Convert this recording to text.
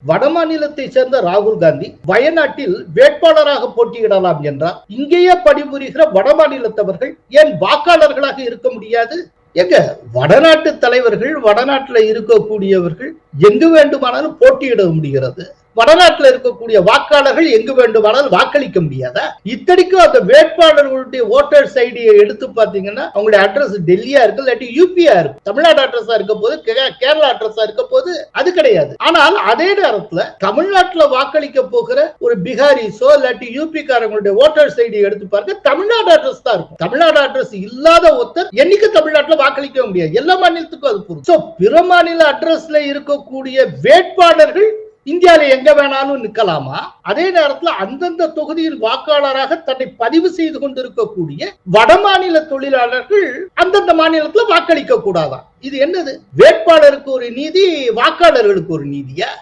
வட மாநிலத்தை சேர்ந்த ராகுல் காந்தி வயநாட்டில் வேட்பாளராக போட்டியிடலாம் என்றால் இங்கேயே பணிபுரிகிற வட மாநிலத்தவர்கள் ஏன் வாக்காளர்களாக இருக்க முடியாது? எங்க வடநாட்டு தலைவர்கள், வடநாட்டில் இருக்கக்கூடியவர்கள் எங்கு வேண்டுமானாலும் போட்டியிட முடிகிறது. வடநாட்டில் இருக்கக்கூடிய வாக்காளர்கள் எங்கு வேண்டுமானாலும் வாக்களிக்க முடியாதா? இத்தனைக்கும் அந்த வேட்பாளர்களுடைய ஓட்டர்ஸ் ஐடியை எடுத்து பாத்தீங்கன்னா அவங்களுடைய அட்ரஸ் டெல்லியா இருக்கு, இல்லாட்டி யூபியா இருக்கு. தமிழ்நாடு அட்ரஸா இருக்க போது, கேரளா அட்ரஸா இருக்க போது அது கிடையாது. ஆனால் அதே நேரத்துல தமிழ்நாட்டில் வாக்களிக்க போகிற ஒரு பிகாரிஸோ இல்லாட்டி யூபி காரங்களுடைய ஓட்டர்ஸ் ஐடி எடுத்து பாருங்க, தமிழ்நாடு அட்ரஸ் தான் இருக்கும். தமிழ்நாடு அட்ரஸ் இல்லாத ஒருத்தர் என்னைக்கு தமிழ்நாட்டில் வாக்களிக்க முடியாது. எல்லா மாநிலத்துக்கும் அது பொருள். பிற மாநில அட்ரஸ்ல இருக்கக்கூடிய வேட்பாளர்கள் இந்தியாவில எங்க வேணாலும் நிக்கலாமா? அதே நேரத்தில் அந்தந்த தொகுதியில் வாக்காளராக தன்னை பதிவு செய்து கொண்டிருக்கக்கூடிய வட மாநில தொழிலாளர்கள் அந்தந்த மாநிலத்தில் வாக்களிக்க கூடாதா? இது என்னது? வேட்பாளருக்கு ஒரு நீதி, வாக்காளர்களுக்கு ஒரு நீதியா?